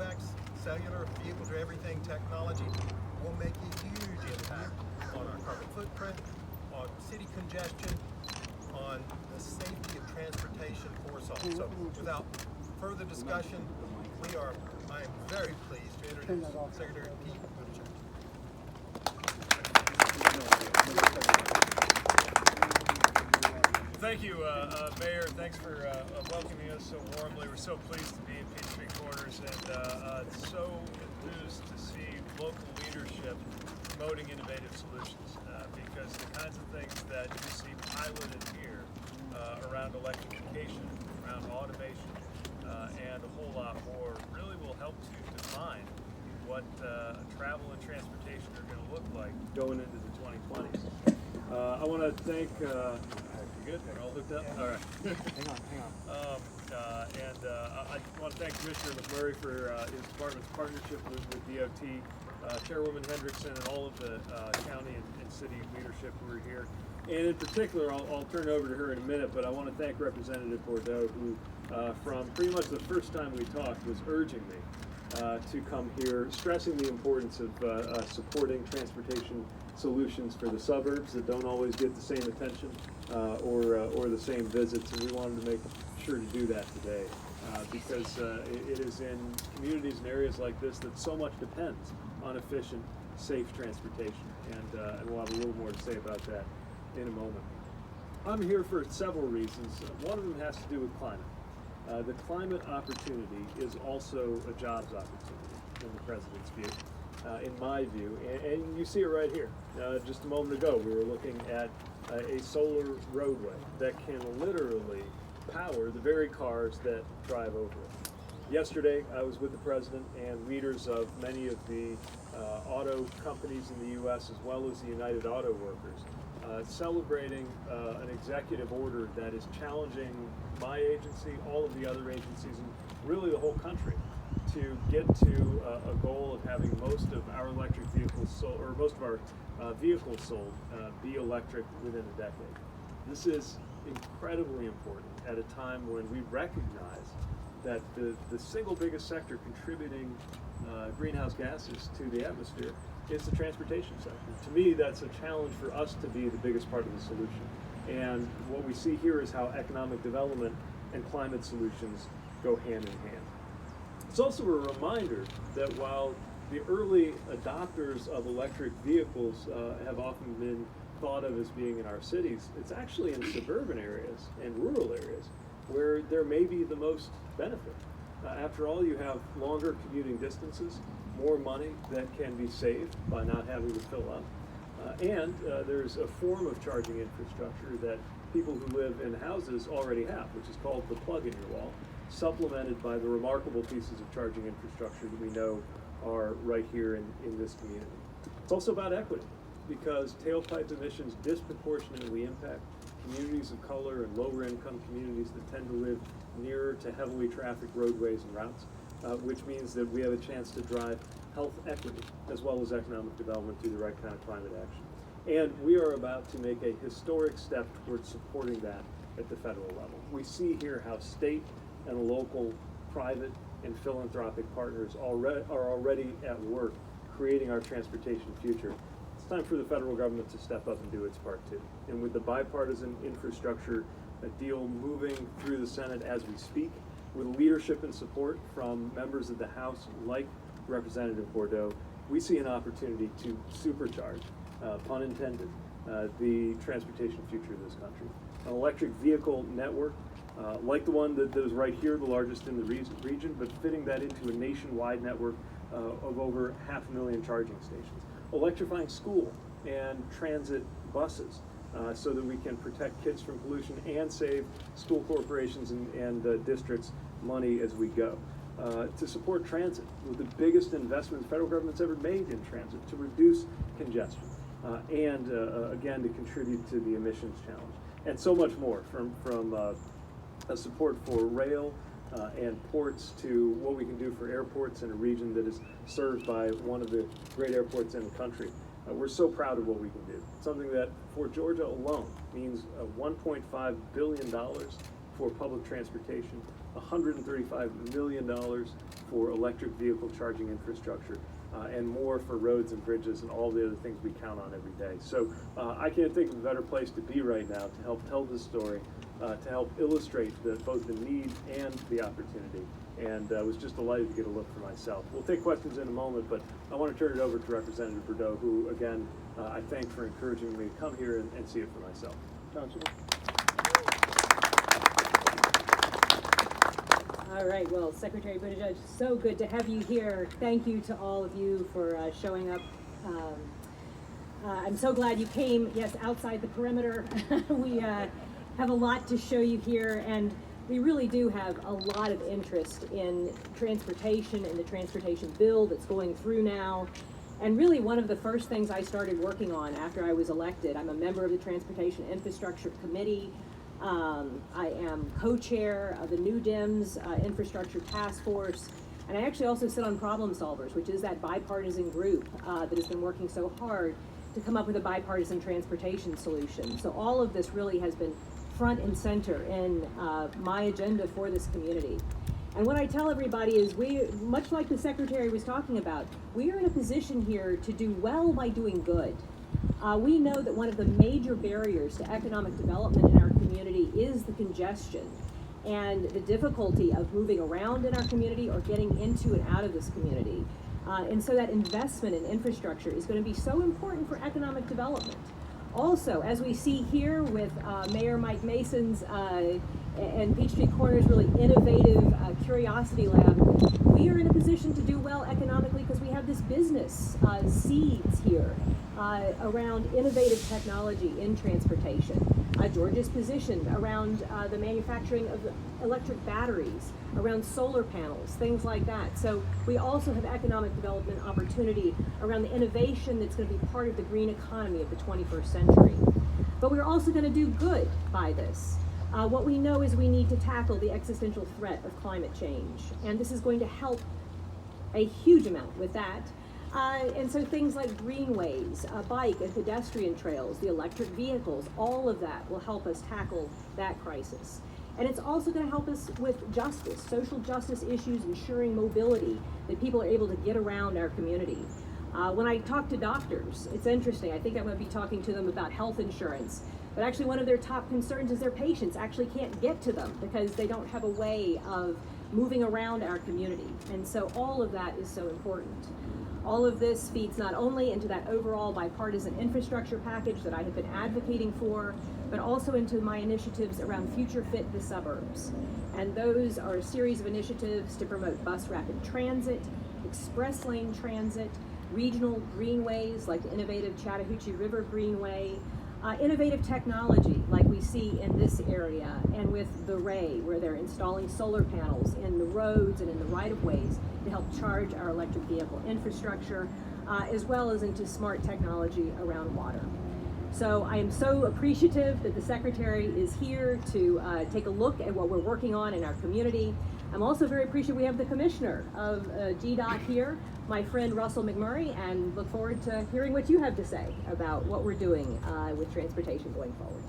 coax, cellular, vehicle-to-everything technology will make a huge impact on our carbon footprint, on city congestion, on the safety of transportation for us all. So without further discussion, I am very pleased to introduce Secretary Pete Buttigieg. Thank you, Mayor. Thanks for welcoming us so warmly. We're so pleased to be in Peachtree Corners and so enthused to see local leadership promoting innovative solutions because the kinds of things that you see piloted here around electrification, around automation, and a whole lot more really will help to define what travel and transportation are going to look like going into the 2020s. I want to thank good? We're all hooked up? All right. Hang on. I want to thank Commissioner McMurray for his department's partnership with DOT, Chairwoman Hendrickson, and all of the county and city leadership who are here. And in particular, I'll turn it over to her in a minute, but I want to thank Representative Bordeaux, who from pretty much the first time we talked was urging me to come here, stressing the importance of supporting transportation solutions for the suburbs that don't always get the same attention or the same visits, and we wanted to make sure to do that today because it is in communities and areas like this that so much depends on efficient, safe transportation, and we'll have a little more to say about that in a moment. I'm here for several reasons. One of them has to do with climate. The climate opportunity is also a jobs opportunity in the President's view. In my view, and you see it right here. Just a moment ago, we were looking at a solar roadway that can literally power the very cars that drive over it. Yesterday, I was with the President and leaders of many of the auto companies in the U.S. as well as the United Auto Workers, celebrating an executive order that is challenging my agency, all of the other agencies, and really the whole country to get to a goal of having most of our electric vehicles sold, or most of our vehicles sold, be electric within a decade. This is incredibly important at a time when we recognize that the single biggest sector contributing greenhouse gases to the atmosphere is the transportation sector. To me, that's a challenge for us to be the biggest part of the solution. And what we see here is how economic development and climate solutions go hand in hand. It's also a reminder that while the early adopters of electric vehicles have often been thought of as being in our cities, it's actually in suburban areas and rural areas where there may be the most benefit. After all, you have longer commuting distances, more money that can be saved by not having to fill up, and there's a form of charging infrastructure that people who live in houses already have, which is called the plug-in-your-wall, supplemented by the remarkable pieces of charging infrastructure that we know are right here in this community. It's also about equity, because tailpipe emissions disproportionately impact communities of color and lower income communities that tend to live nearer to heavily trafficked roadways and routes, which means that we have a chance to drive health equity as well as economic development through the right kind of climate action. And we are about to make a historic step towards supporting that at the federal level. We see here how state and local, private, and philanthropic partners are already at work creating our transportation future. It's time for the federal government to step up and do its part too. And with the bipartisan infrastructure deal moving through the Senate as we speak, with leadership and support from members of the House like Representative Bordeaux, we see an opportunity to supercharge, pun intended, the transportation future of this country. An electric vehicle network like the one that is right here, the largest in the region, but fitting that into a nationwide network of over 500,000 charging stations. Electrifying school and transit buses so that we can protect kids from pollution and save school corporations and districts money as we go. To support transit with the biggest investment the federal government's ever made in transit to reduce congestion and again to contribute to the emissions challenge. And so much more from support for rail and ports to what we can do for airports in a region that is served by one of the great airports in the country. We're so proud of what we can do. Something that for Georgia alone means $1.5 billion for public transportation $135 million for electric vehicle charging infrastructure, and more for roads and bridges and all the other things we count on every day. So I can't think of a better place to be right now to help tell this story, to help illustrate both the need and the opportunity. And I was just delighted to get a look for myself. We'll take questions in a moment, but I want to turn it over to Representative Bordeaux, who, again, I thank for encouraging me to come here and see it for myself. Councilman. All right, well, Secretary Buttigieg, so good to have you here. Thank you to all of you for showing up. I'm so glad you came, yes, outside the perimeter. We have a lot to show you here, and we really do have a lot of interest in transportation and the transportation bill that's going through now. And really one of the first things I started working on after I was elected, I'm a member of the Transportation Infrastructure Committee. I am co-chair of the New Dems Infrastructure Task Force, and I actually also sit on Problem Solvers, which is that bipartisan group that has been working so hard to come up with a bipartisan transportation solution. So all of this really has been front and center in my agenda for this community. And what I tell everybody is we, much like the Secretary was talking about, we are in a position here to do well by doing good. We know that one of the major barriers to economic development in our community is the congestion and the difficulty of moving around in our community or getting into and out of this community. And so that investment in infrastructure is going to be so important for economic development. Also, as we see here with Mayor Mike Mason's and Peachtree Corners' really innovative Curiosity Lab, we are in a position to do well economically because we have this business seeds here around innovative technology in transportation. Georgia's positioned around the manufacturing of electric batteries, around solar panels, things like that. So we also have economic development opportunity around the innovation that's going to be part of the green economy of the 21st century. But we're also going to do good by this. What we know is we need to tackle the existential threat of climate change, and this is going to help a huge amount with that. And so things like greenways, bike and pedestrian trails, the electric vehicles, all of that will help us tackle that crisis. And it's also going to help us with justice, social justice issues, ensuring mobility, that people are able to get around our community. When I talk to doctors, it's interesting. I think I'm going to be talking to them about health insurance. But actually one of their top concerns is their patients actually can't get to them because they don't have a way of moving around our community. And so all of that is so important. All of this feeds not only into that overall bipartisan infrastructure package that I have been advocating for, but also into my initiatives around Future Fit the Suburbs. And those are a series of initiatives to promote bus rapid transit, express lane transit, regional greenways like the innovative Chattahoochee River Greenway, innovative technology like we see in this area and with the Ray, where they're installing solar panels in the roads and in the right-of-ways to help charge our electric vehicle infrastructure, as well as into smart technology around water. So I am so appreciative that the Secretary is here to take a look at what we're working on in our community. I'm also very appreciative we have the Commissioner of GDOT here, my friend Russell McMurray, and look forward to hearing what you have to say about what we're doing with transportation going forward.